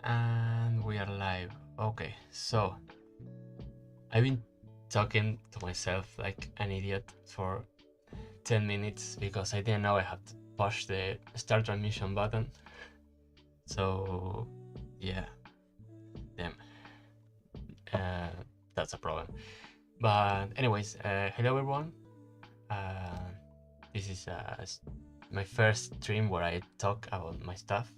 And we are live. Okay, so I've been talking to myself like an idiot for 10 minutes because I didn't know I had to push the start transmission button. So yeah, damn, that's a problem. But anyways, hello everyone. This is my first stream where I talk about my stuff,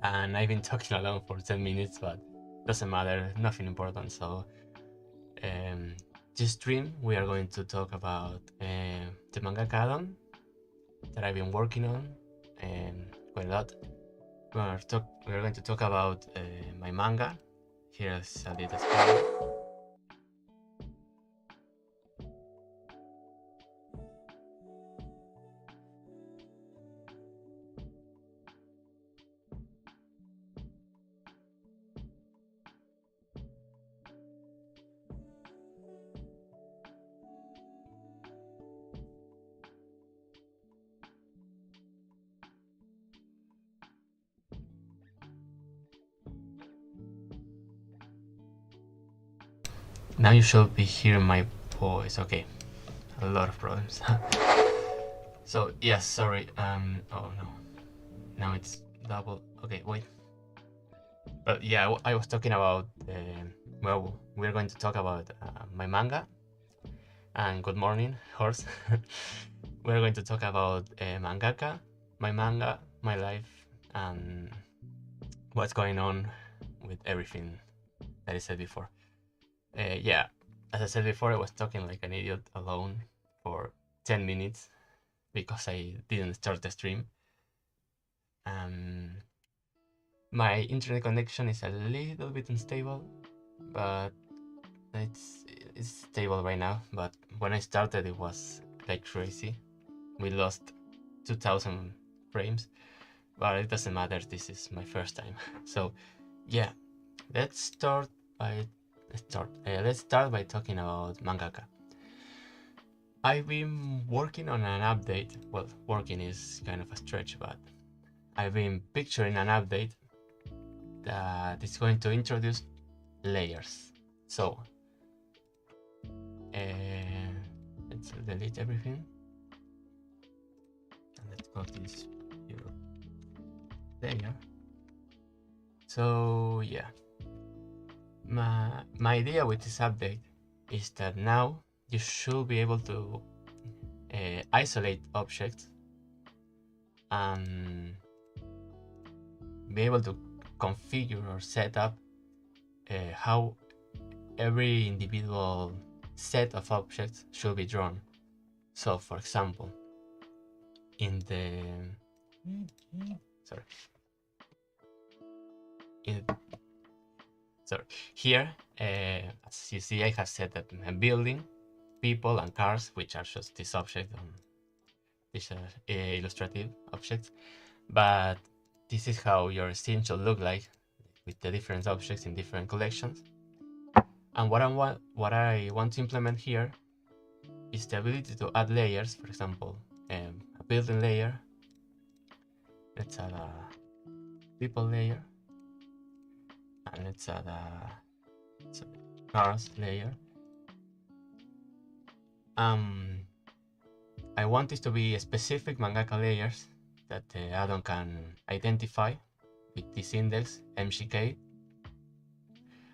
and I've been talking alone for 10 minutes, but doesn't matter, nothing important. So this stream we are going to talk about the Mangaka addon that I've been working on quite a lot. We're going to talk about my manga. Here's a little spoiler. Now you should be hearing my voice. Okay, a lot of problems. So yes, sorry. Oh no, now it's double. Okay, wait. But yeah, I was talking about. Well, we're going to talk about my manga. And good morning, horse. We're going to talk about Mangaka, my manga, my life, and what's going on with everything that I said before. Yeah, as I said before, I was talking like an idiot alone for 10 minutes because I didn't start the stream. My internet connection is a little bit unstable, but it's stable right now. But when I started, it was like crazy. We lost 2,000 frames, but it doesn't matter. This is my first time. So yeah, let's start by talking about Mangaka. I've been working on an update. Well, working is kind of a stretch, but I've been picturing an update that is going to introduce layers. So let's delete everything. And let's go to this layer. So yeah, my idea with this update is that now you should be able to isolate objects and be able to configure or set up how every individual set of objects should be drawn. So for example, in the here, as you see, I have set up a building, people, and cars, which are just this object on these illustrative objects. But this is how your scene should look like, with the different objects in different collections. And what I want to implement here is the ability to add layers. For example, a building layer. Let's add a people layer, and let's add a cars layer. I want this to be specific Mangaka layers that the addon can identify with this index MGK,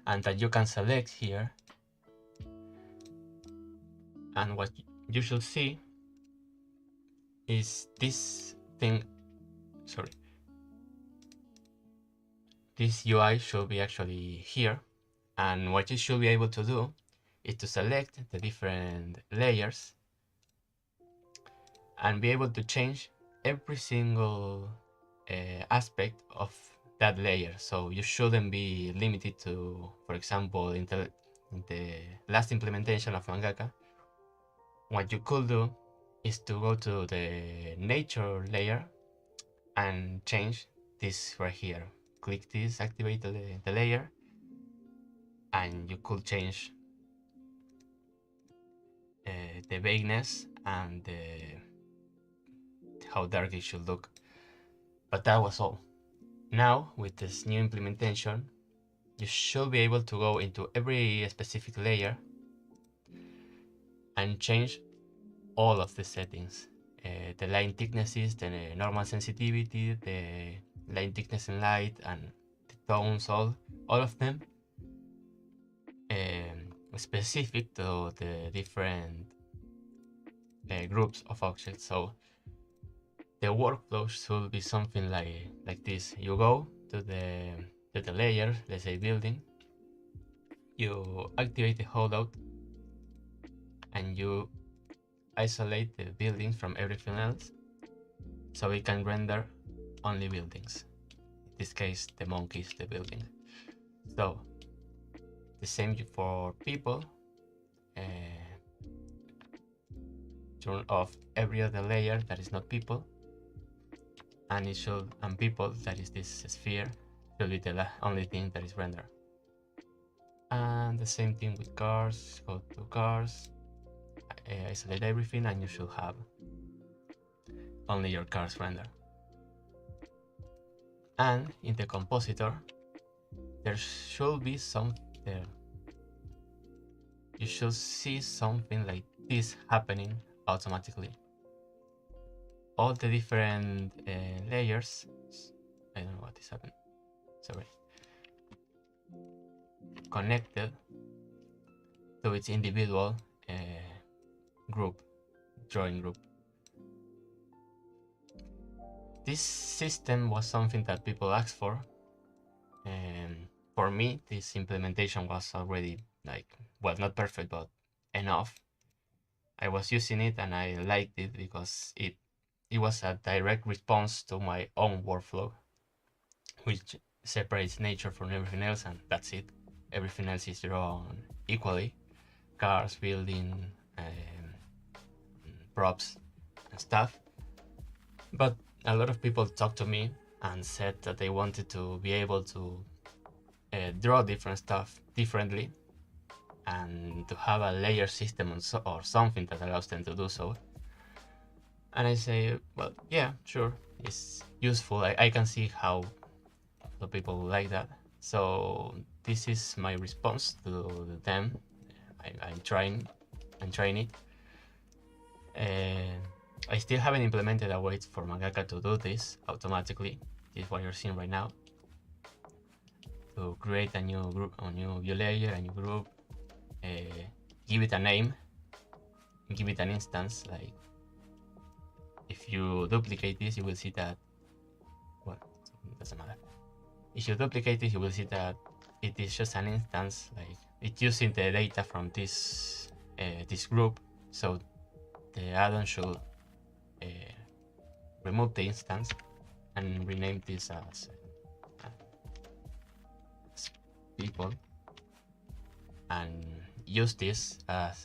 and that you can select here. And what you should see is this thing. Sorry, this UI should be actually here, and what you should be able to do is to select the different layers and be able to change every single aspect of that layer. So you shouldn't be limited to, for example, in the last implementation of Mangaka, what you could do is to go to the nature layer and change this right here. Click this, activate the layer, and you could change the vagueness and how dark it should look. But that was all. Now, with this new implementation, you should be able to go into every specific layer and change all of the settings. The line thicknesses, the normal sensitivity, the line thickness in light, and the tones, all of them specific to the different groups of objects. So the workflow should be something like this. You go to the layer, let's say building, you activate the holdout, and you isolate the buildings from everything else, so it can render only buildings. In this case, the monkey is the building. So the same for people. Turn off every other layer that is not people, and people, that is this sphere, should be the only thing that is rendered. And the same thing with cars. Go to cars, isolate everything, and you should have only your cars rendered. And in the compositor, there should be something. You should see something like this happening automatically. All the different layers. I don't know what is happening. Sorry. Connected to its individual drawing group. This system was something that people asked for, and for me, this implementation was already not perfect, but enough. I was using it and I liked it because it was a direct response to my own workflow, which separates nature from everything else, and that's it. Everything else is drawn equally: cars, building, props, and stuff. But a lot of people talked to me and said that they wanted to be able to draw different stuff differently, and to have a layer system or something that allows them to do so. And I say, well, yeah, sure, it's useful. I can see how the people like that. So this is my response to them. I'm trying it. I still haven't implemented a way for Mangaka to do this automatically. This is what you're seeing right now. To create a new group, a new view layer, a new group, give it a name, give it an instance. Like if you duplicate this, you will see that, well, it doesn't matter. If you duplicate this, you will see that it is just an instance. Like it's using the data from this group. So the addon should remove the instance and rename this as people, and use this as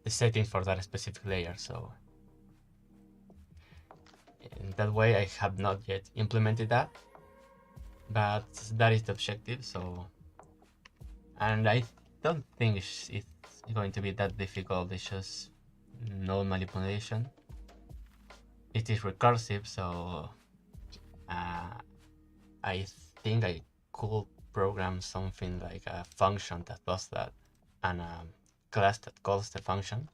the settings for that specific layer. So in that way, I have not yet implemented that, but that is the objective. So, and I don't think it's going to be that difficult. It's just node manipulation. It is recursive, so I think I could program something like a function that does that, and a class that calls the function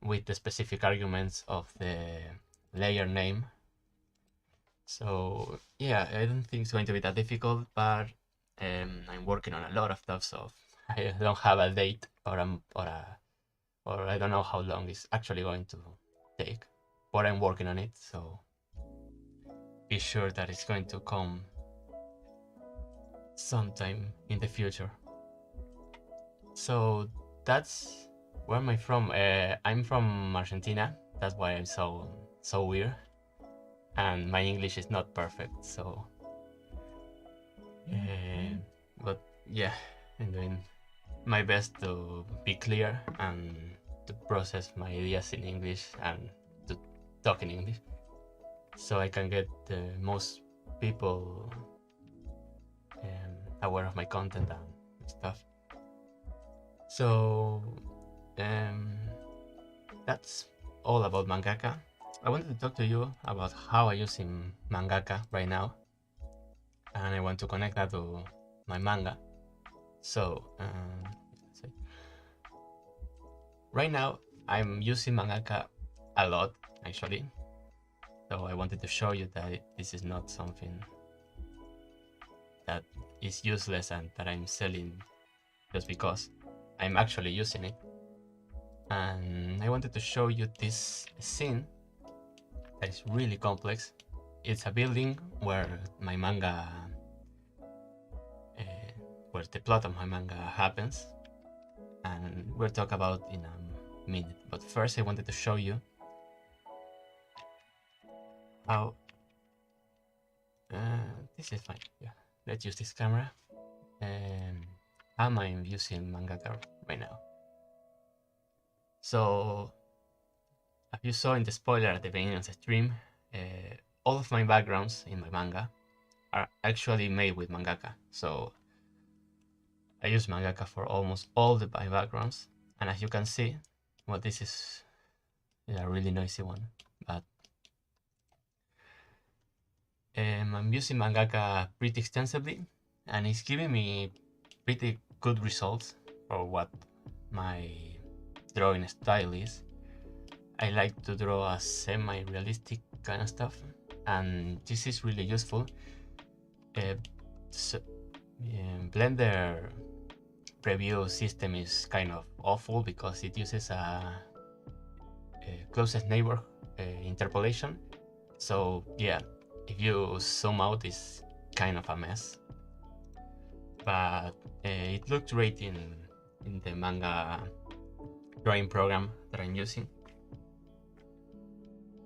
with the specific arguments of the layer name. So yeah, I don't think it's going to be that difficult, but I'm working on a lot of stuff, so I don't have a date or I don't know how long it's actually going to take, but I'm working on it, so be sure that it's going to come sometime in the future. So that's where am I from? I'm from Argentina. That's why I'm so weird, and my English is not perfect. So, but yeah, I'm doing my best to be clear and to process my ideas in English and to talk in English, so I can get the most people aware of my content and stuff. So that's all about Mangaka. I wanted to talk to you about how I'm using Mangaka right now, and I want to connect that to my manga. So right now I'm using Mangaka a lot, actually. So I wanted to show you that this is not something that is useless and that I'm selling just because. I'm actually using it. And I wanted to show you this scene that is really complex. It's a building where my manga, where the plot of my manga happens, and we'll talk about in a minute. But first I wanted to show you how this is fine. Yeah, let's use this camera. How I'm using Mangaka right now. So, as you saw in the spoiler at the beginning of the stream, all of my backgrounds in my manga are actually made with Mangaka. So I use Mangaka for almost all my backgrounds, and as you can see, well, this is a really noisy one, but I'm using Mangaka pretty extensively, and it's giving me pretty good results for what my drawing style is. I like to draw a semi-realistic kind of stuff, and this is really useful. Blender preview system is kind of awful because it uses a closest neighbor interpolation. So yeah, if you zoom out, it's kind of a mess. But it looked great in the manga drawing program that I'm using.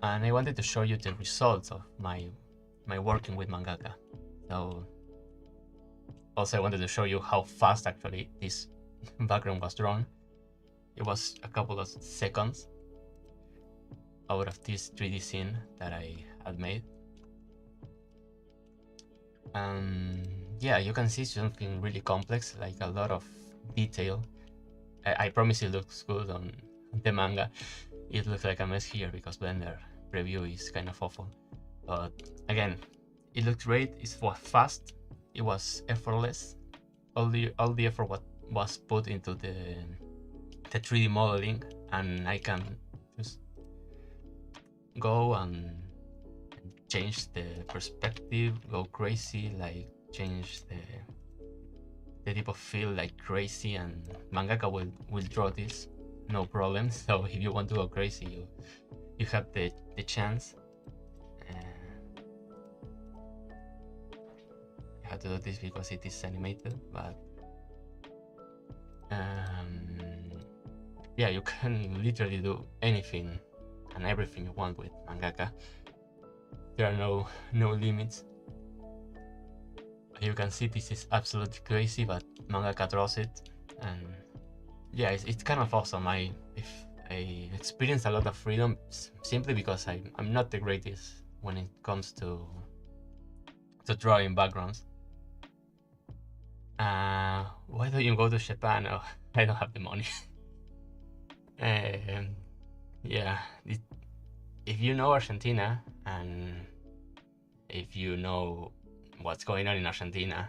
And I wanted to show you the results of my working with Mangaka. So also I wanted to show you how fast actually this background was drawn. It was a couple of seconds out of this 3D scene that I had made. Yeah, you can see something really complex, like a lot of detail. I promise it looks good on the manga. It looks like a mess here because Blender preview is kind of awful. But again, it looks great. It was fast. It was effortless. All the effort was put into the 3D modeling, and I can just go and change the perspective, go crazy, like change the type of feel like crazy, and Mangaka will draw this, no problem. So if you want to go crazy, you have the chance. I have to do this because it is animated, but yeah, you can literally do anything and everything you want with Mangaka. There are no limits. You can see this is absolutely crazy, but Mangaka draws it, and yeah, it's kind of awesome. I experience a lot of freedom simply because I'm not the greatest when it comes to drawing backgrounds. Why don't you go to Japan? Oh, I don't have the money. Yeah, if you know Argentina and if you know what's going on in Argentina,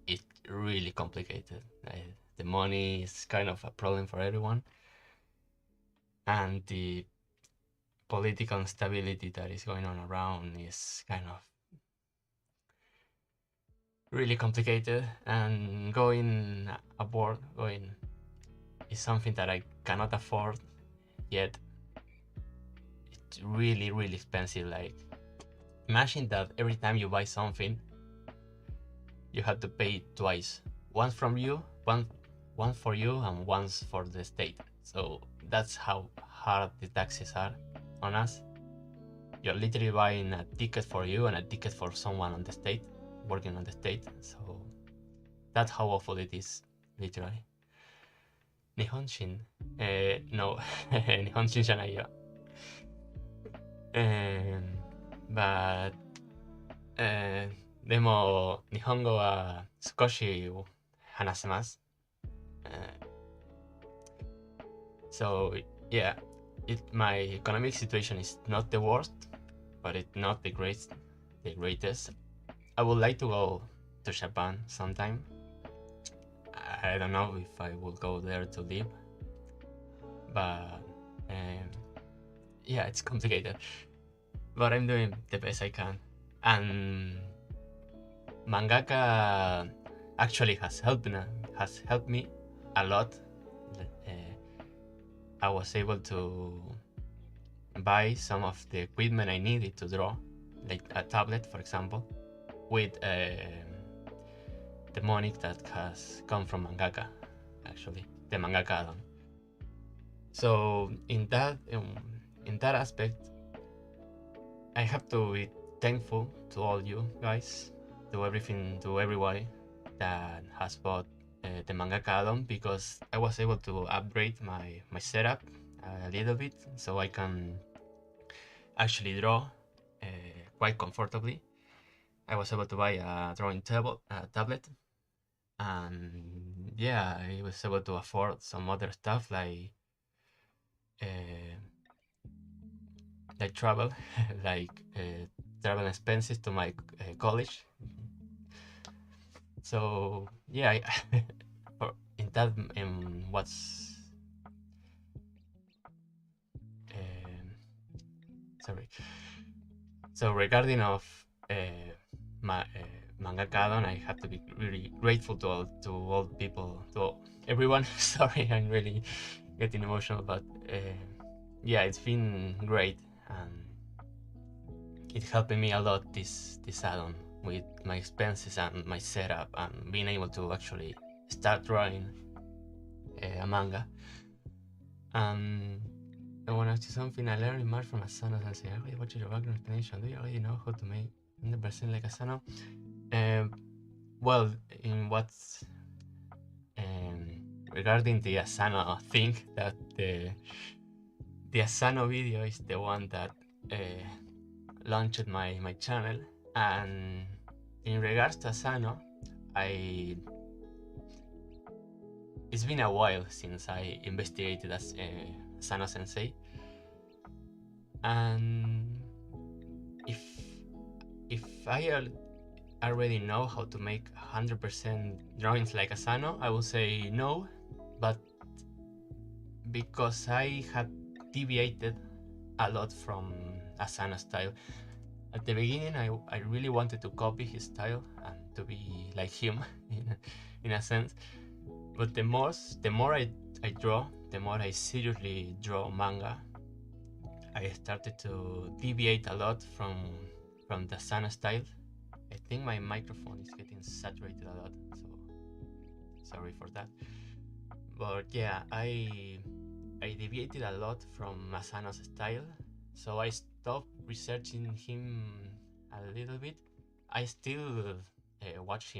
it's really complicated. The money is kind of a problem for everyone, and the political instability that is going on around is kind of really complicated, and going abroad is something that I cannot afford yet. It's really expensive. Like, imagine that every time you buy something you have to pay twice, once from you, one for you, and once for the state. So that's how hard the taxes are on us. You're literally buying a ticket for you and a ticket for someone on the state, working on the state. So that's how awful it is, literally. Nihonshin? No, Nihonshin じゃないよ。but でも日本語は少し話せます。So yeah, my economic situation is not the worst, but it's not the greatest. I would like to go to Japan sometime. I don't know if I will go there to live, but yeah, it's complicated. But I'm doing the best I can, and Mangaka actually has helped me a lot. I was able to buy some of the equipment I needed to draw, like a tablet, for example, with the money that has come from Mangaka, actually, the Mangaka addon. So in that aspect, I have to be thankful to all you guys, to everybody that has bought the Mangaka addon, because I was able to upgrade my setup a little bit, so I can actually draw quite comfortably. I was able to buy a drawing tablet, and yeah, I was able to afford some other stuff like travel, like travel expenses to my college. So yeah, in that what's sorry. So regarding of my Mangaka addon, I have to be really grateful to all people, to everyone. Sorry, I'm really getting emotional, but yeah, it's been great, and it helped me a lot, this addon, with my expenses and my setup, and being able to actually start drawing a manga. I want to ask you something. I learned in March from Asano Sensei. I already watched your background explanation. Do you already know how to make 100% like Asano? Well, in what's regarding the Asano thing, that the Asano video is the one that launched my channel, and in regards to Asano, it's been a while since I investigated as Asano Sensei, and if I already know how to make 100% drawings like Asano, I will say no, but because I had deviated a lot from Asano's style. At the beginning, I really wanted to copy his style and to be like him in a sense. But the more I draw, the more I seriously draw manga, I started to deviate a lot from the Asano style. I think my microphone is getting saturated a lot, so sorry for that. But yeah, I deviated a lot from Asano's style, so I stopped researching him a little bit. I still watch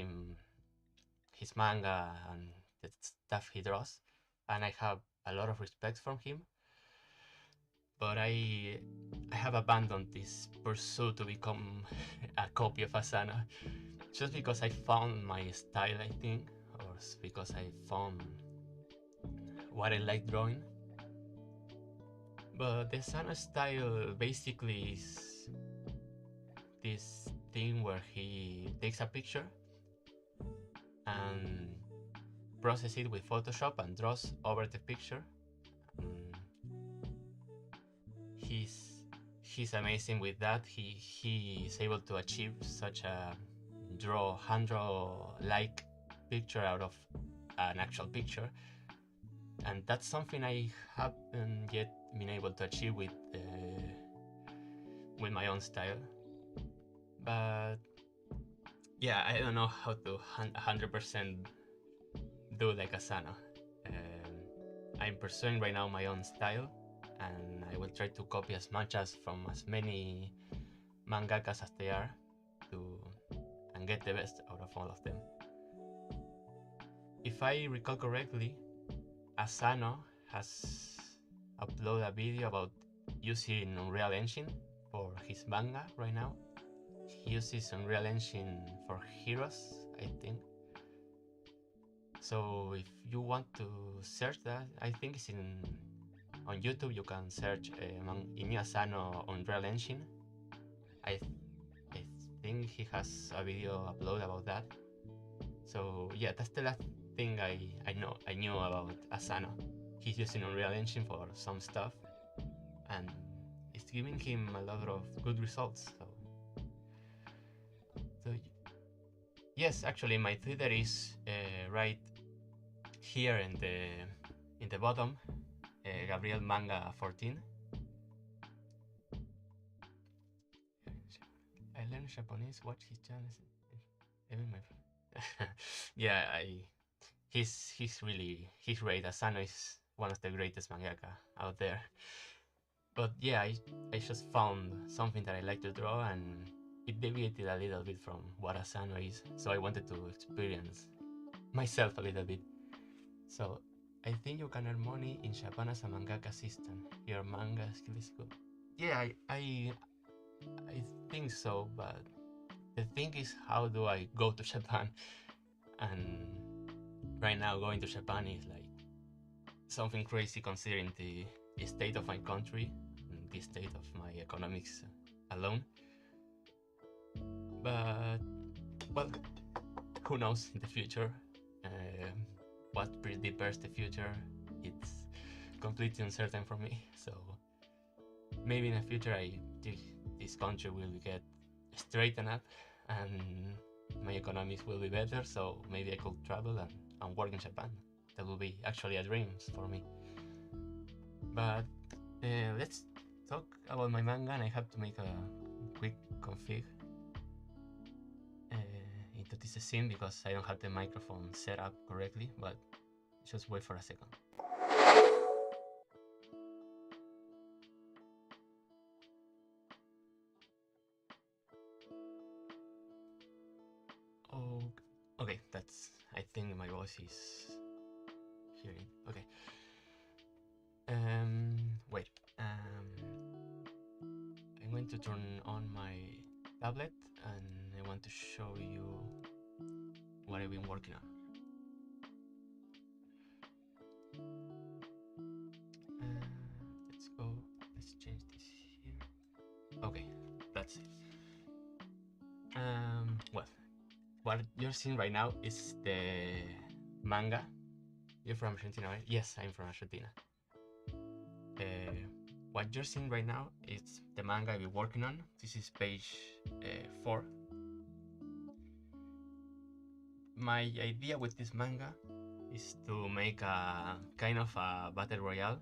his manga and the stuff he draws, and I have a lot of respect from him. But I have abandoned this pursuit to become a copy of Asano, just because I found my style, I think, or because I found what I like drawing. But the Asano style basically is this thing where he takes a picture and processes it with Photoshop and draws over the picture. He's amazing with that. He is able to achieve such a hand draw like picture out of an actual picture, and that's something I haven't yet been able to achieve with my own style. But yeah, I don't know how to 100% do like Asano. I'm pursuing right now my own style, and I will try to copy as much as from as many mangakas as they are and get the best out of all of them. If I recall correctly, Asano has uploaded a video about using Unreal Engine for his manga right now. He uses Unreal Engine for Heroes, I think. So if you want to search that, I think it's on YouTube. You can search Inu Asano Unreal Engine. I think he has a video upload about that. So yeah, that's the last thing I knew about Asano. He's using Unreal Engine for some stuff, and it's giving him a lot of good results. So yes, actually, my Twitter is right here in the bottom, Gabriel Manga 14. I learned Japanese. Watch his channels. Even my yeah, he's great. Asano is one of the greatest mangaka out there. But yeah, I just found something that I like to draw, and it deviated a little bit from what Asano is, so I wanted to experience myself a little bit. So I think you can earn money in Japan as a mangaka assistant. Your manga skill is good. Yeah, I think so, but the thing is, how do I go to Japan? And right now going to Japan is like something crazy considering the state of my country and the state of my economics alone. But well, who knows in the future? What prepares the future? It's completely uncertain for me. So maybe in the future this country will get straightened up and my economics will be better, so maybe I could travel and work in Japan. That will be actually a dream for me. But let's talk about my manga, and I have to make a quick config into this scene because I don't have the microphone set up correctly, but just wait for a second. Oh, okay, I think my voice is hearing. Okay. Wait. I'm going to turn on my tablet and I want to show you what I've been working on. Let's go. Let's change this here. Okay, that's it. Well, what you're seeing right now is the manga. You're from Argentina, right? Yes, I'm from Argentina. What you're seeing right now is the manga I've been working on. This is page 4. My idea with this manga is to make a kind of a battle royale.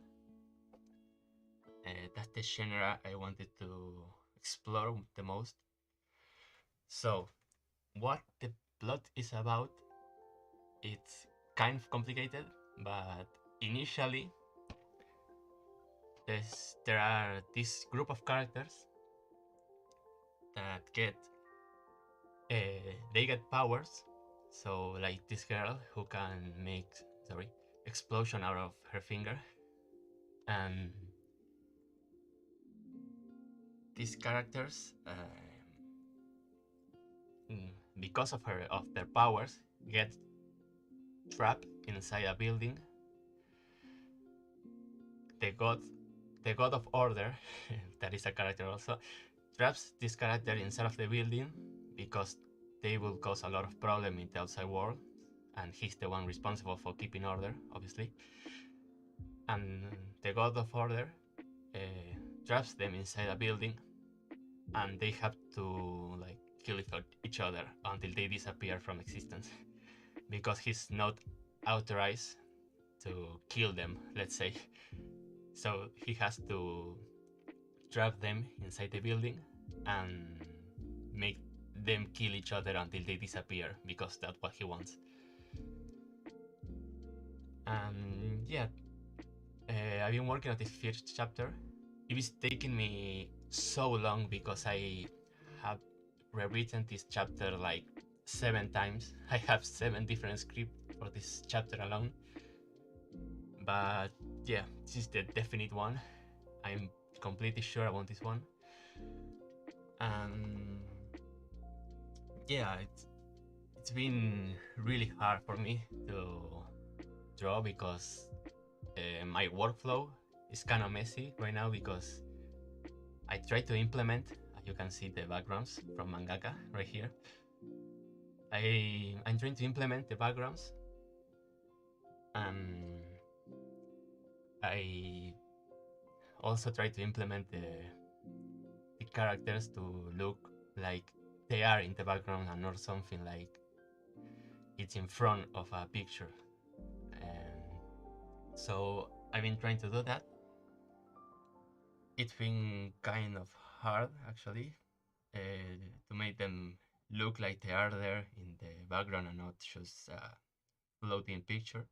That's the genre I wanted to explore the most. So, what the plot is about, it's kind of complicated, but initially there are this group of characters that get powers. So like this girl who can make explosion out of her finger, and these characters because of their powers get trapped inside a building. The god of order that is a character also traps this character inside of the building because they will cause a lot of problem in the outside world, and he's the one responsible for keeping order, obviously. And the god of order traps them inside a building, and they have to kill each other until they disappear from existence because he's not authorized to kill them, let's say. So he has to trap them inside the building and make them kill each other until they disappear because that's what he wants. And yeah, I've been working on this first chapter. It is taking me so long because I have rewritten this chapter like 7 times. I have 7 different scripts for this chapter alone. But yeah, this is the definite one. I'm completely sure I want this one. And yeah, it's been really hard for me to draw because my workflow is kind of messy right now because I try to implement, as you can see the backgrounds from Mangaka right here. I'm trying to implement the backgrounds, and I also try to implement the characters to look like they are in the background and not something like it's in front of a picture. And so I've been trying to do that. It's been kind of hard actually to make them look like they are there in the background and not just a floating picture.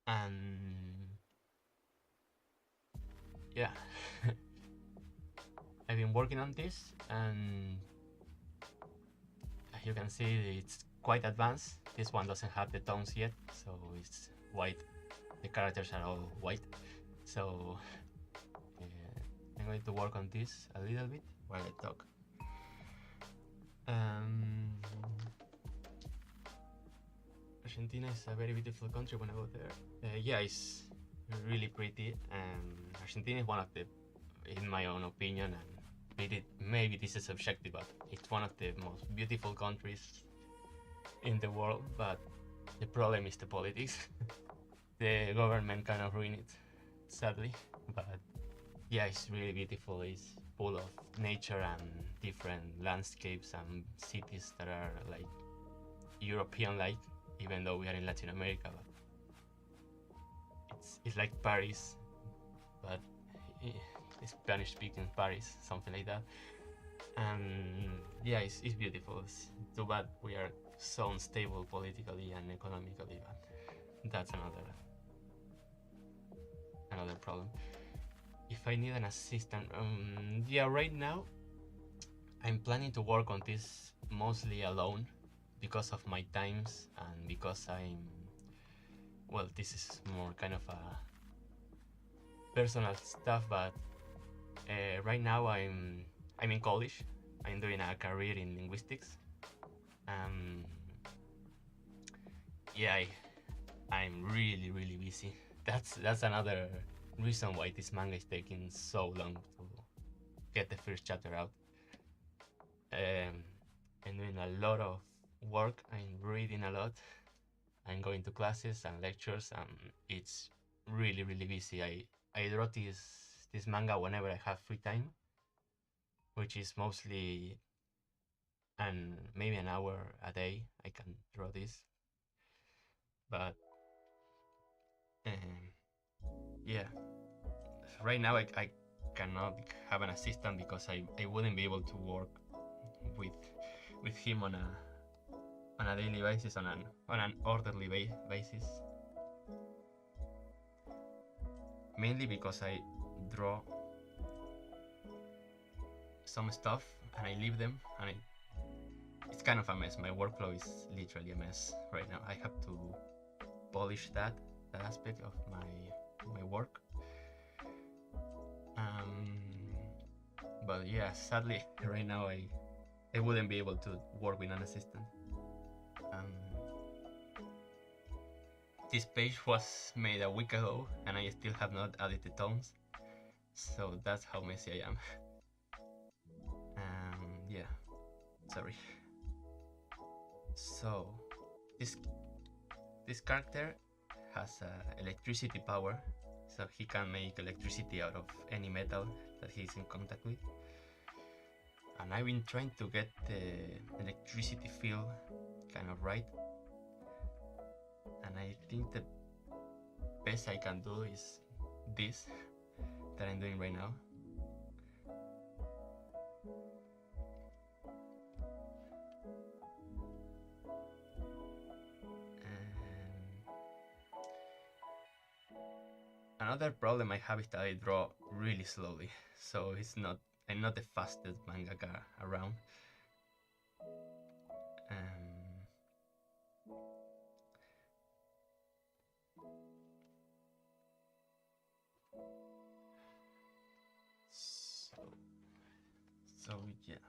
And yeah, I've been working on this, and as you can see, it's quite advanced. This one doesn't have the tones yet, so it's white. The characters are all white. So I'm going to work on this a little bit while I talk. Argentina is a very beautiful country when I go there. Yeah, it's really pretty. Argentina is one of the, in my own opinion, and maybe this is subjective, but it's one of the most beautiful countries in the world. But the problem is the politics. The government kind of ruined it, sadly. But yeah, it's really beautiful. It's full of nature and different landscapes and cities that are like European-like, even though we are in Latin America. But it's like Paris, but Spanish-speaking Paris, something like that. And yeah, it's beautiful. It's too bad we are so unstable politically and economically, but that's another problem. If I need an assistant, yeah, right now I'm planning to work on this mostly alone because of my times and because well, this is more kind of a personal stuff, but right now I'm in college. I'm doing a career in linguistics. Yeah, I'm really busy. That's another reason why this manga is taking so long to get the first chapter out. I'm doing a lot of work. I'm reading a lot. I'm going to classes and lectures, and it's really busy. I draw this manga whenever I have free time, which is mostly maybe an hour a day. I can draw this, but yeah, right now I cannot have an assistant because I wouldn't be able to work with him on a daily basis, on an orderly basis. Mainly because I draw some stuff and I leave them, and it's kind of a mess. My workflow is literally a mess right now. I have to polish that aspect of my work. But yeah, sadly right now I wouldn't be able to work with an assistant. This page was made a week ago and I still have not added the tones, so that's how messy I am. Yeah, sorry. So this character has electricity power, so he can make electricity out of any metal that he's in contact with. And I've been trying to get the electricity field kind of right, and I think the best I can do is this that I'm doing right now. Another problem I have is that I draw really slowly, so I'm not the fastest mangaka around. yeah,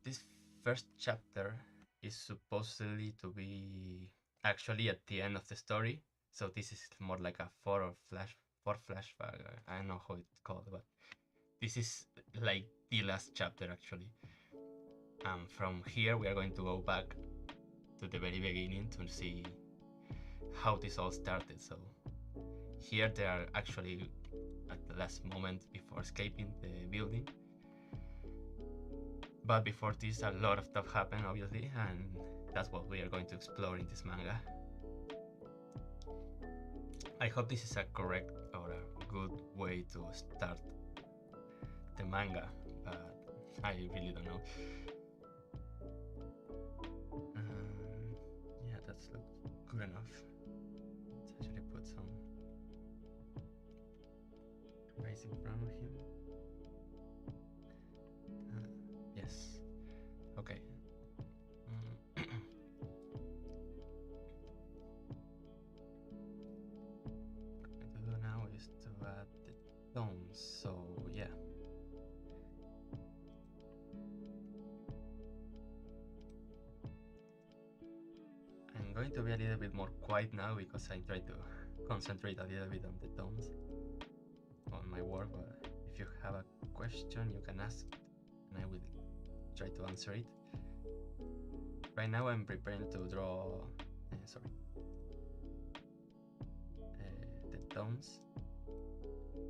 this first chapter is supposedly to be actually at the end of the story. So this is more like a four flashback. I don't know how it's called, but this is like the last chapter actually. From here we are going to go back to the very beginning to see how this all started. So here they are actually at the last moment before escaping the building. But before this, a lot of stuff happened, obviously, and that's what we are going to explore in this manga. I hope this is a correct or a good way to start the manga, but I really don't know. Yeah, that's looks good enough. Let's actually put some rice in front of him. Yes. Okay. What I'm going to do now is to add the tones. So yeah. I'm going to be a little bit more quiet now because I try to concentrate a little bit on the tones on my work. But if you have a question, you can ask and I will try to answer it. Right now I'm preparing to draw the tones.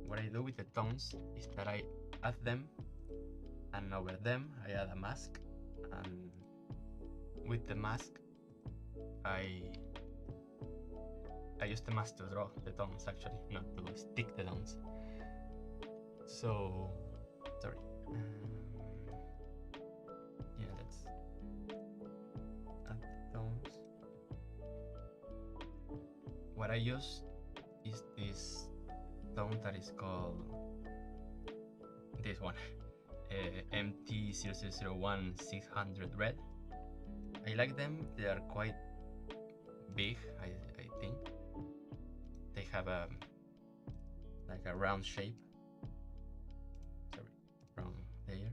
What I do with the tones is that I add them, and over them I add a mask, and with the mask I use the mask to draw the tones, actually, not to stick the tones. So, sorry. Yeah, let's add the tones. What I use is this tone that is called this one, MT0001 600 red. I like them. They are quite big, I think. They have like a round shape. Sorry, round layer.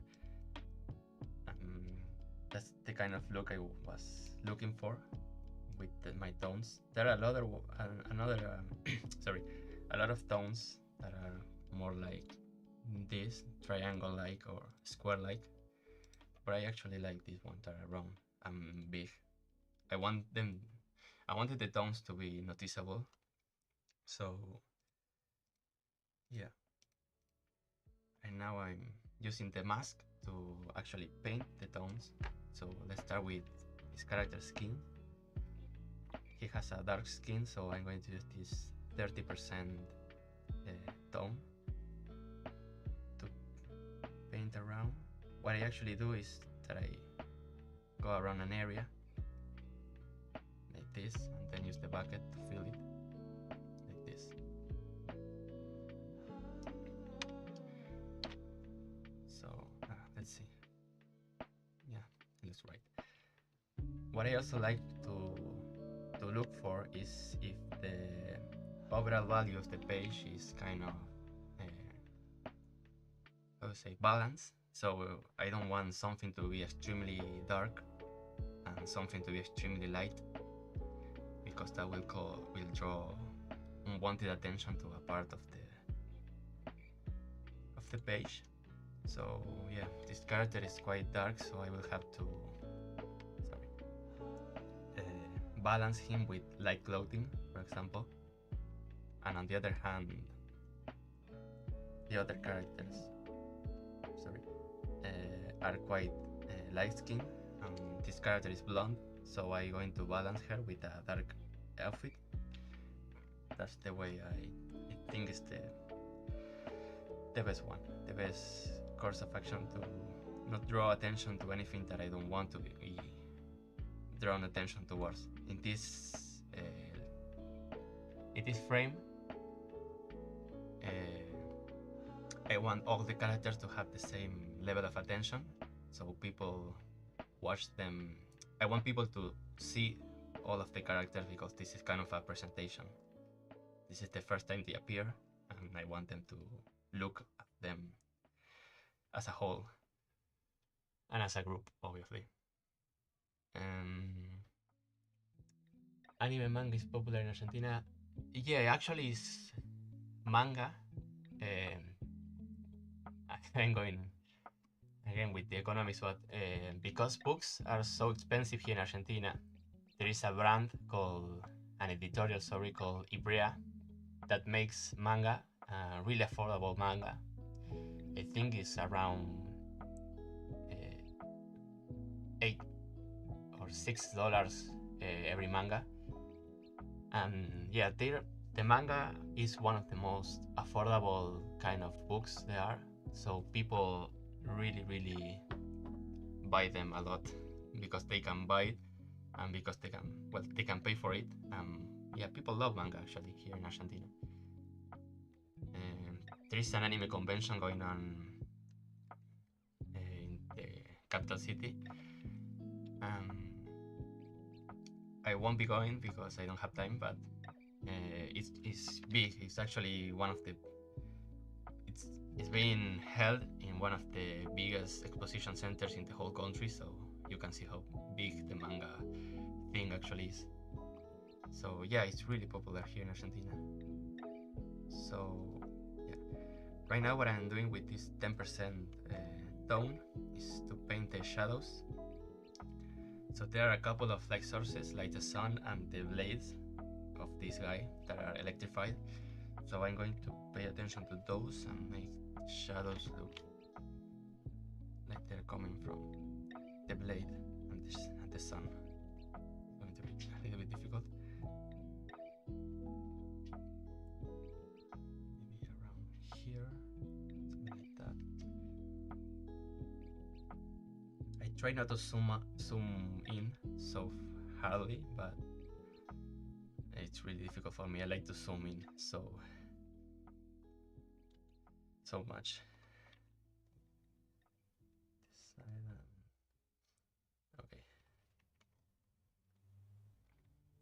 That's the kind of look I was looking for with my tones. There are a lot of tones that are more like this, triangle-like or square-like. But I actually like this one that are round and big. I wanted the tones to be noticeable. So yeah. And now I'm using the mask to actually paint the tones. So let's start with his character skin. He has a dark skin, so I'm going to use this 30% tone to paint around. What I actually do is that I go around an area like this and then use the bucket to fill it like this. So let's see. Yeah, it looks right. What I also like to look for is if the overall value of the page is kind of I would say balanced. So I don't want something to be extremely dark and something to be extremely light, because that will draw unwanted attention to a part of the page. So yeah, this character is quite dark, so I will have to balance him with light clothing, for example. And on the other hand, the other characters are quite light skinned, and this character is blonde, so I'm going to balance her with a dark outfit. That's the way I think is the best one, the best course of action to not draw attention to anything that I don't want to be drawn attention towards. In this frame, I want all the characters to have the same level of attention, so people watch them. I want people to see all of the characters because this is kind of a presentation. This is the first time they appear, and I want them to look at them as a whole. and as a group, obviously. Anime manga is popular in Argentina. Yeah, actually, it's manga. I'm going again with the economics, but because books are so expensive here in Argentina, there is a brand called an editorial, sorry, called Ibrea that makes manga, really affordable manga. I think it's around $8 or $6 every manga. And yeah, the manga is one of the most affordable kind of books there are. So people really buy them a lot because they can buy it and because they can pay for it. Yeah, people love manga actually here in Argentina. There is an anime convention going on in the capital city. I won't be going because I don't have time, but it's big. It's actually one of the it's being held in one of the biggest exposition centers in the whole country, so you can see how big the manga thing actually is. So yeah, it's really popular here in Argentina. So yeah, right now what I'm doing with this 10% tone is to paint the shadows. So there are a couple of light sources like the sun and the blades of this guy that are electrified. So I'm going to pay attention to those and make shadows look like they're coming from the blade and the sun. It's going to be a little bit difficult. Maybe around here, something like that. I try not to zoom in so hardly, but it's really difficult for me. I like to zoom in so much. This side okay.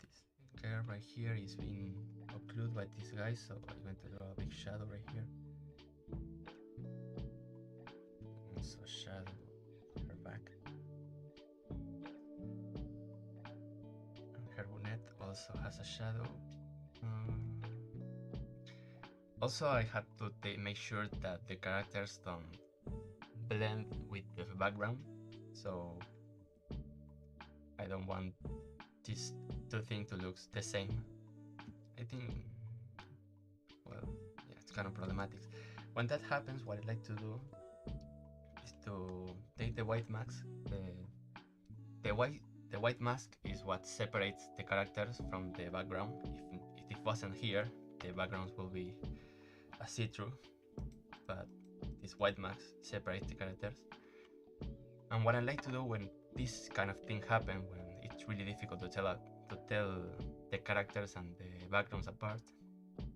This girl right here is being occluded by this guy, so I'm going to draw a big shadow right here. Also shadow her back. And her bonnet also has a shadow. Also, I had to make sure that the characters don't blend with the background, so I don't want these two things to look the same. I think, well, yeah, it's kind of problematic. When that happens, what I like to do is to take the white mask. The white mask is what separates the characters from the background. If it wasn't here, the backgrounds will be a see-through, but this white mask separates the characters. And what I like to do when this kind of thing happens, when it's really difficult to tell the characters and the backgrounds apart,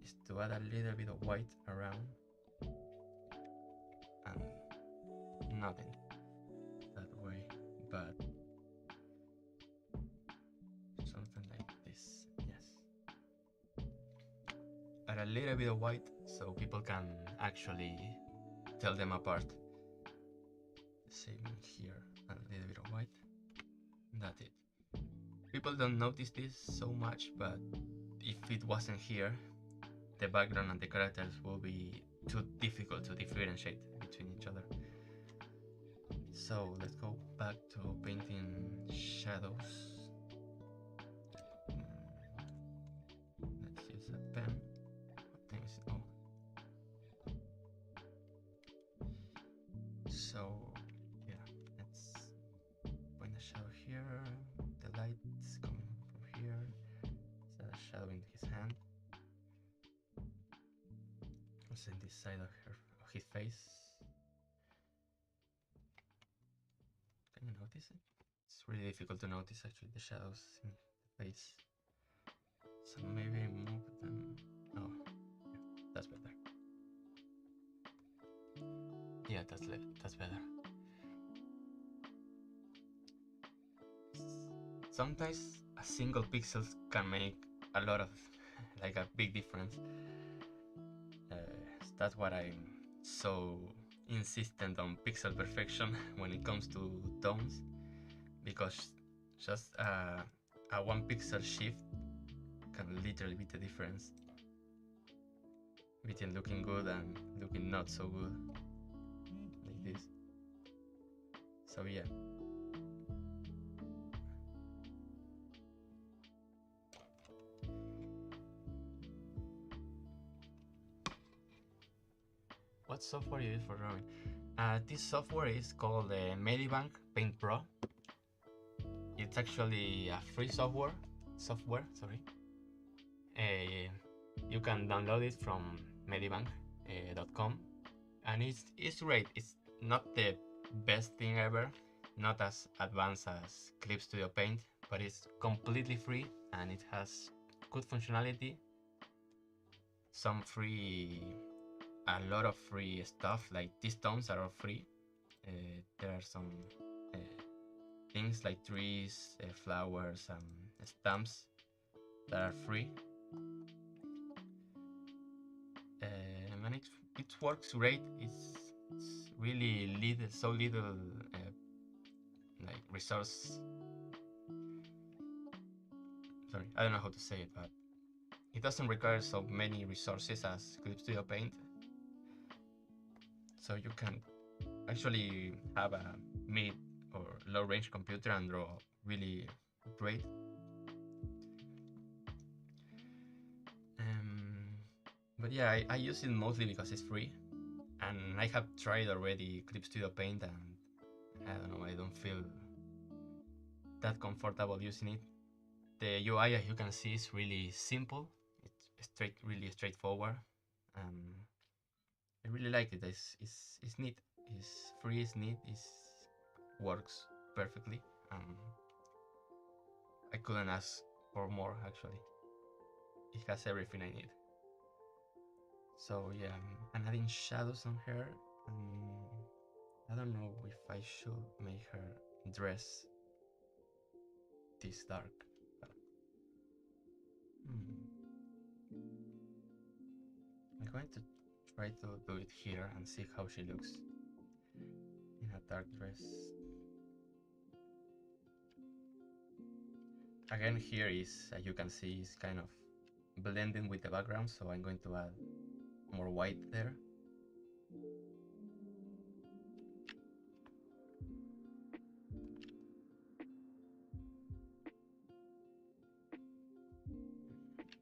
is to add a little bit of white around and not in that way, but something like this. Yes, add a little bit of white so people can actually tell them apart. Same here, a little bit of white. That's it. People don't notice this so much, but if it wasn't here, the background and the characters will be too difficult to differentiate between each other. So let's go back to painting shadows. Let's use a pen. What time is it? Oh. So yeah, let's point a shadow here. The light's coming from here. It's a shadow in his hand. Also in this side of his face. Can you notice it? It's really difficult to notice actually the shadows in the face. So maybe move them. Oh, yeah, that's better. Yeah, that's better. Sometimes a single pixel can make a lot of, like a big difference. That's what I'm so insistent on pixel perfection when it comes to tones, because just a 1 pixel shift can literally be the difference between looking good and looking not so good, like this. So yeah. What software you use for drawing? This software is called Medibank Paint Pro. It's actually a free software. Sorry. You can download it from medibank.com, and it's great. It's not the best thing ever, not as advanced as Clip Studio Paint, but it's completely free and it has good functionality. A lot of free stuff, like these tones are all free. There are some things like trees, flowers, and stamps that are free. And it works great. It's really so little like resource. Sorry, I don't know how to say it, but it doesn't require so many resources as Clip Studio Paint. So you can actually have a mid or low range computer and draw really great. But yeah, I use it mostly because it's free, and I have tried already Clip Studio Paint, and I don't know, I don't feel that comfortable using it. The UI, as you can see, is really simple. It's really straightforward. I really like it. It's neat. It's free. It's neat. It works perfectly. I couldn't ask for more, actually. It has everything I need. So yeah, I'm adding shadows on her. I don't know if I should make her dress this dark. But, I'm going to try to do it here and see how she looks in a dark dress. Again, here is, as you can see, is kind of blending with the background, so I'm going to add more white there.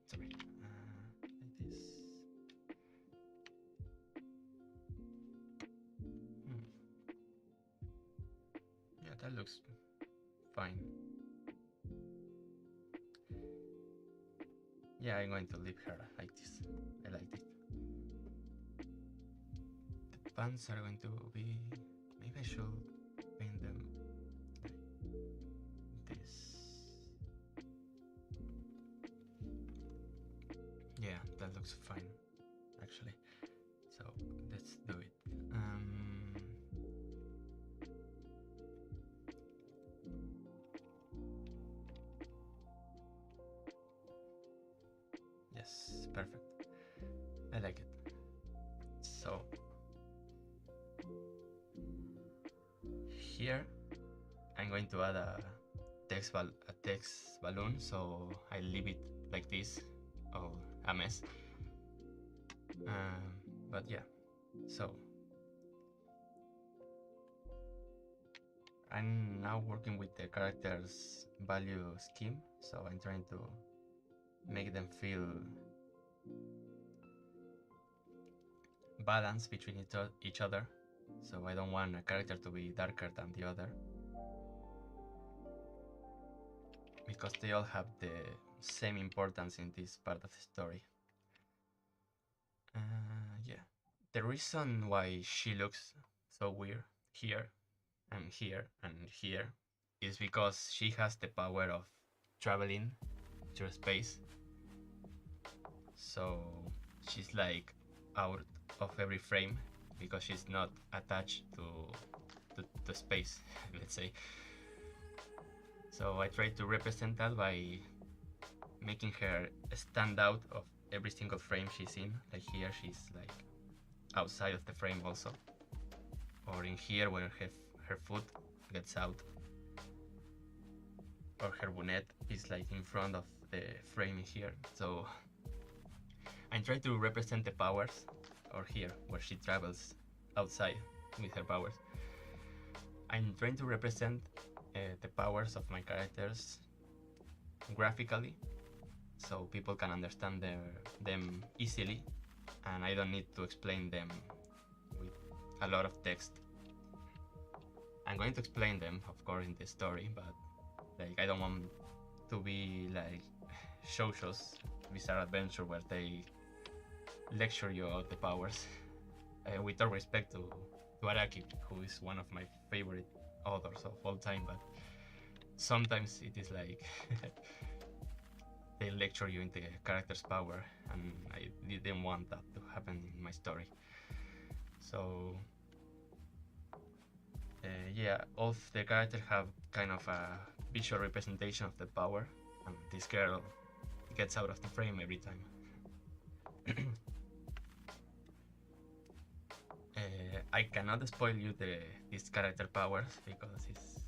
Sorry, like this. Yeah, that looks fine. Yeah, I'm going to leave her like this. I like it. The pants are going to be... Maybe I should paint them like this. Yeah, that looks fine, actually. So let's do it. Yes, perfect. I like it. So here I'm going to add a text balloon, so I leave it like this. Oh, a mess. But yeah, so I'm now working with the characters value scheme, so I'm trying to make them feel balanced between each other. So I don't want a character to be darker than the other, because they all have the same importance in this part of the story. Yeah, the reason why she looks so weird here and here and here is because she has the power of traveling through space. So she's like out of every frame because she's not attached to space, let's say. So I try to represent that by making her stand out of every single frame she's in. Like here, she's like outside of the frame also. or in here where her foot gets out, or her bonnet is like in front of the frame here. So I'm trying to represent the powers, or here where she travels outside with her powers. I'm trying to represent the powers of my characters graphically, so people can understand them easily, and I don't need to explain them with a lot of text. I'm going to explain them, of course, in the story, but like I don't want to be like JoJo's Bizarre Adventure where they lecture you about the powers. With all respect to Araki, who is one of my favorite authors of all time, but sometimes it is like they lecture you in the character's power, and I didn't want that to happen in my story. So yeah, all of the characters have kind of a visual representation of the power, and this girl gets out of the frame every time. I cannot spoil you these character powers because it's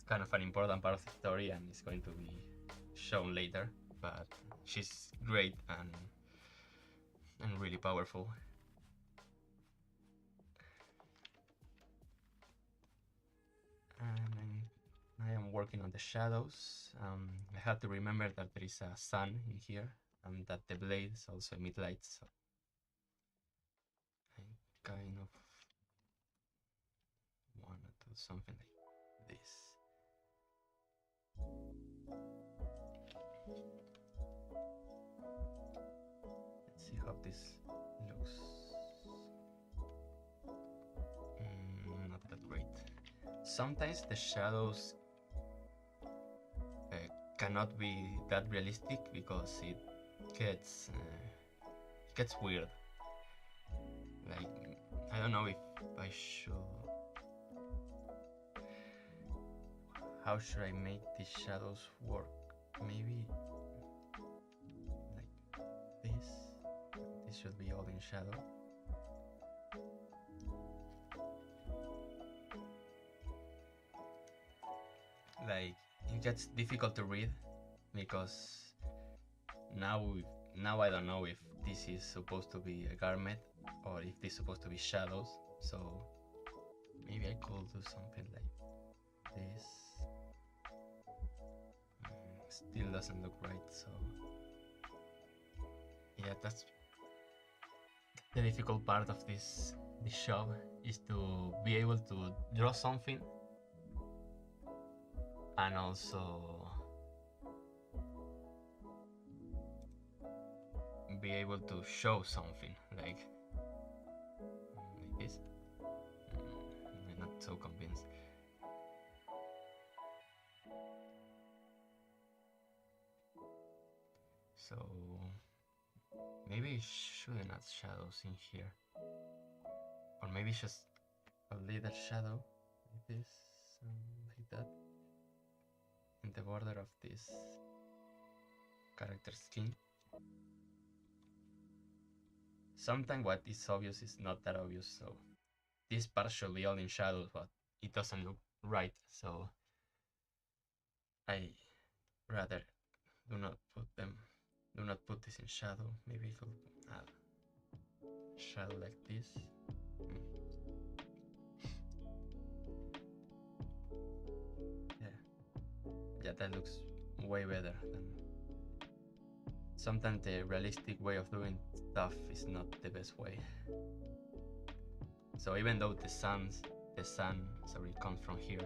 kind of an important part of the story and it's going to be shown later, but she's great and really powerful. And I am working on the shadows. I have to remember that there is a sun in here and that the blades also emit light, so I kind of want to do something like this. Let's see how this looks. Not that great. Sometimes the shadows cannot be that realistic because it gets weird. Like, I don't know if I should. How should I make these shadows work? Maybe like this. This should be all in shadow. Like, it gets difficult to read because now I don't know if this is supposed to be a garment or if this is supposed to be shadows. So maybe I could do something like this. Still doesn't look right, so yeah, that's the difficult part of this job, is to be able to draw something and also be able to show something like this. I'm not so convinced. So maybe I shouldn't add shadows in here, or maybe just a little shadow like this and like that in the border of this character skin. Sometimes what is obvious is not that obvious, so this part should be all in shadows, but it doesn't look right, so I rather do not put this in shadow. Maybe I could add shadow like this. Yeah, that looks way better than. Sometimes the realistic way of doing stuff is not the best way. So even though the sun comes from here,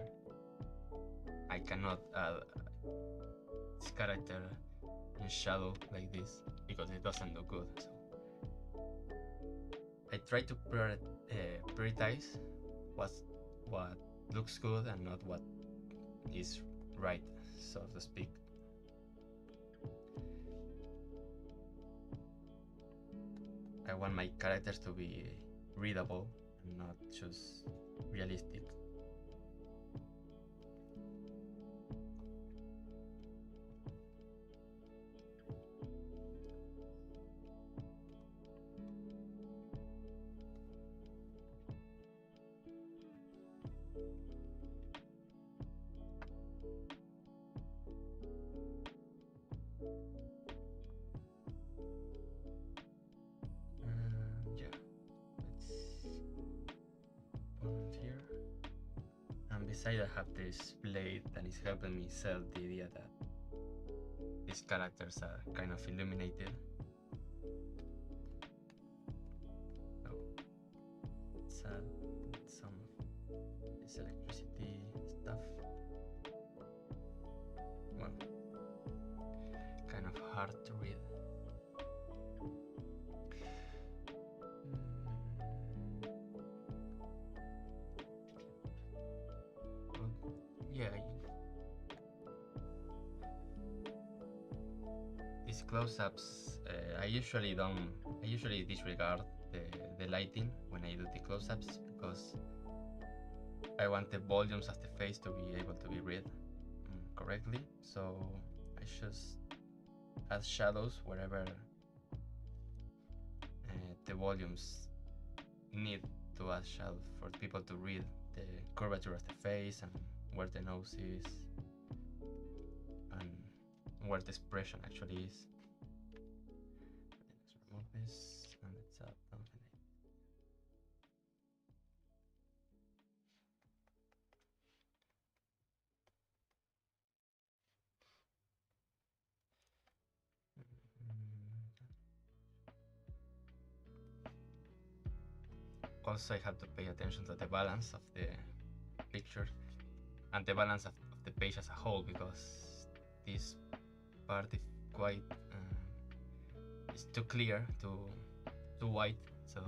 I cannot add this character in shadow like this because it doesn't look good. So I try to prioritize what looks good and not what is right, so to speak. I want my characters to be readable and not just realistic. side I have this blade that is helping me sell the idea that these characters are kind of illuminated. So let's add some of this electricity stuff. Well, kind of hard to read. Yeah, these close-ups, I usually disregard the lighting when I do the close-ups because I want the volumes of the face to be able to be read correctly. So I just add shadows wherever the volumes need to add shadows for people to read the curvature of the face and where the nose is and where the expression actually is. Let's remove this and let's add something. Also, I have to pay attention to the balance of the picture and the balance of the page as a whole, because this part is quite it's too clear, too white, so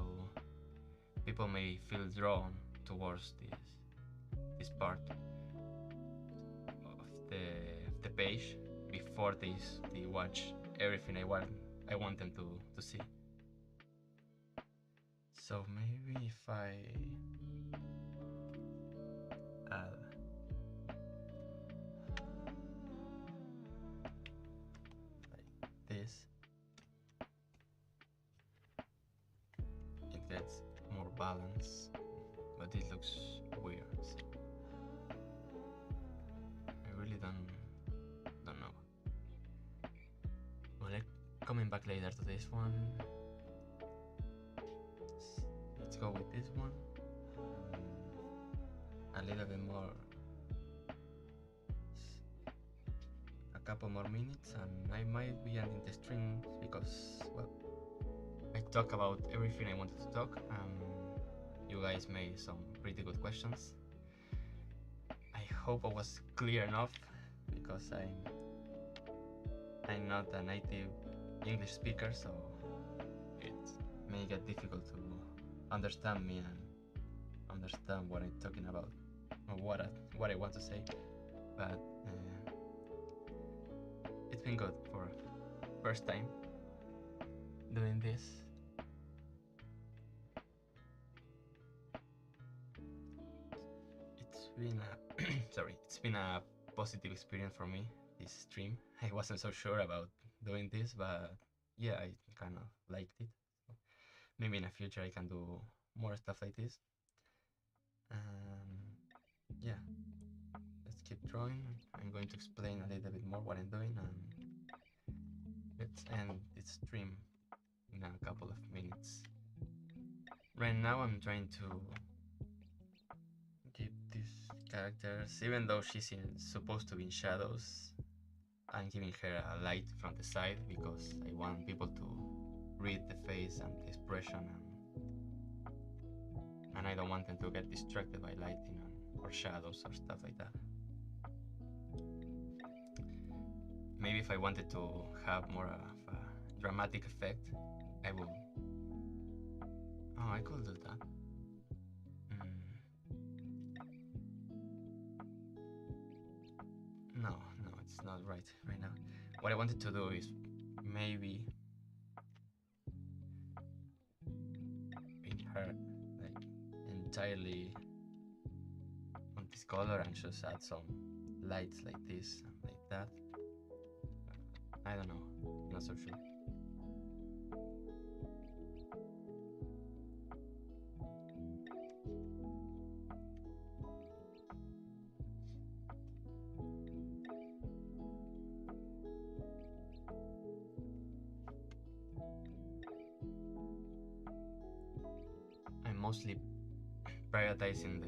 people may feel drawn towards this part of the page before they watch everything I want them to see. So maybe if I add like this, it gets more balance, but it looks weird. So I really don't know. Well, coming back later to this one. Let's go with this one. A little bit more, a couple more minutes, and I might be ending the stream because, well, I talk about everything I wanted to talk. You guys made some pretty good questions. I hope I was clear enough because I'm not a native English speaker, so it may get difficult to understand me and understand what I'm talking about or what I want to say. But it's been good for first time doing this. It's been a positive experience for me, this stream. I wasn't so sure about doing this, but yeah, I kind of liked it. Maybe in the future I can do more stuff like this. Yeah, let's keep drawing. I'm going to explain a little bit more what I'm doing, and let's end this stream in a couple of minutes. Right now I'm trying to keep these characters, even though she's supposed to be in shadows, I'm giving her a light from the side because I want people to read the face and the expression, and I don't want them to get distracted by lighting or shadows or stuff like that. Maybe if I wanted to have more of a dramatic effect, I would. Oh, I could do that. No, it's not right now. What I wanted to do is maybe in her like entirely on this color and just add some lights like this and like that. I don't know, not so sure. I'm mostly prioritizing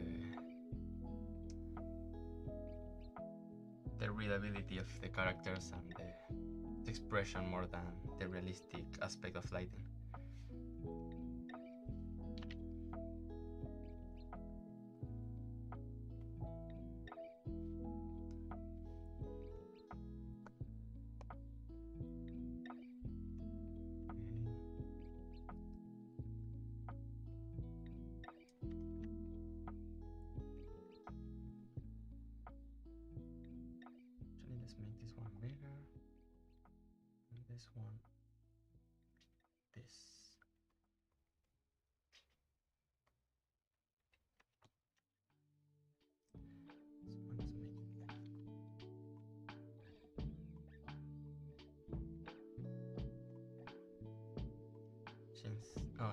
the readability of the characters and the expression more than the realistic aspect of lighting. Let's make this one bigger, and this one this.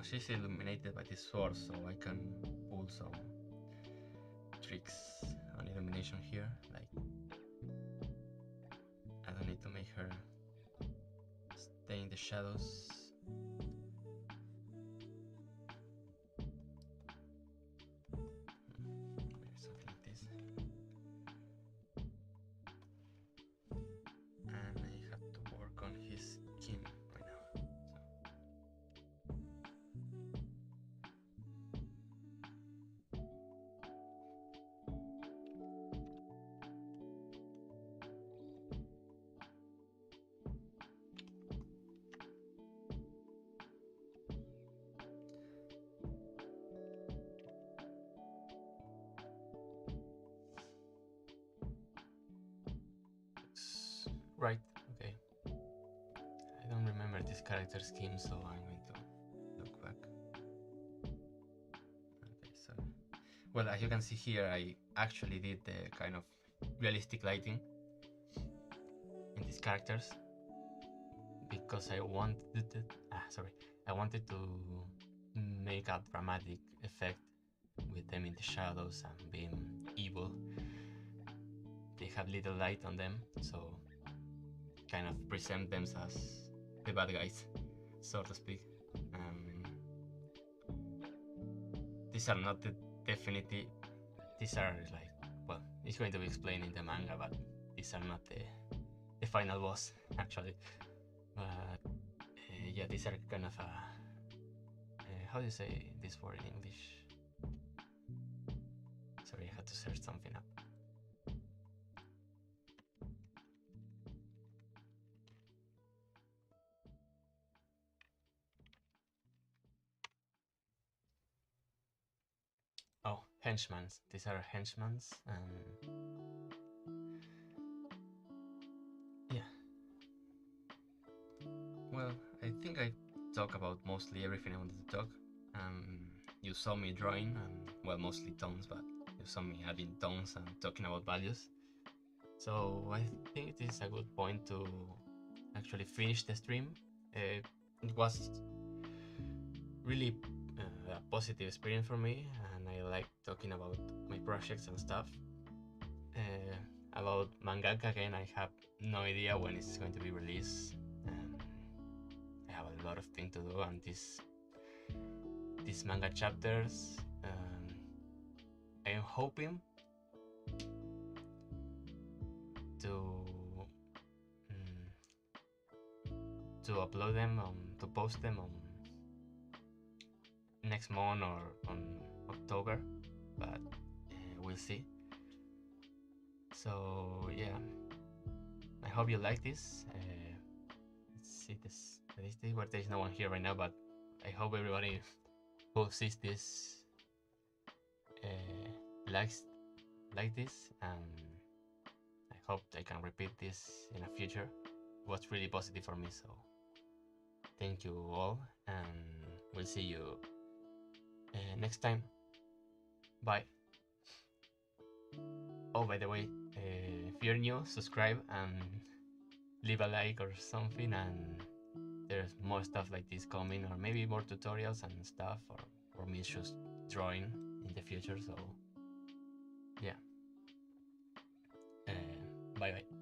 She's illuminated by this sword, so I can pull some tricks on illumination here. Like, I don't need to make her stay in the shadows. Maybe something like this. And I have to work on his skin right now. Right, okay. I don't remember this character scheme, so I'm going to look back. Okay, so, well, as you can see here, I actually did the kind of realistic lighting in these characters because I wanted to make a dramatic effect with them in the shadows and being evil. They have little light on them, so kind of present them as the bad guys, so to speak. These are not the definitive. These are like, well, it's going to be explained in the manga, but these are not the final boss actually. But yeah, these are kind of how do you say this word in English? Sorry, I had to search something up. Oh, henchmen. These are henchmen. Yeah. Well, I think I talk about mostly everything I wanted to talk. You saw me drawing, and well, mostly tones, but you saw me adding tones and talking about values. So I think this is a good point to actually finish the stream. It was really a positive experience for me, and I like talking about my projects and stuff. About Mangaka, again, I have no idea when it's going to be released. I have a lot of things to do, and these manga chapters, I am hoping to upload them, to post them on next month or on October, but we'll see. So yeah, I hope you like this. Let's see this statistic, but there's no one here right now, but I hope everybody who sees this likes this, and I hope I can repeat this in the future. It was really positive for me, so thank you all, and we'll see you next time. Bye. Oh, by the way, if you're new, subscribe and leave a like or something, and there's more stuff like this coming, or maybe more tutorials and stuff, or me just drawing in the future. So yeah, bye bye.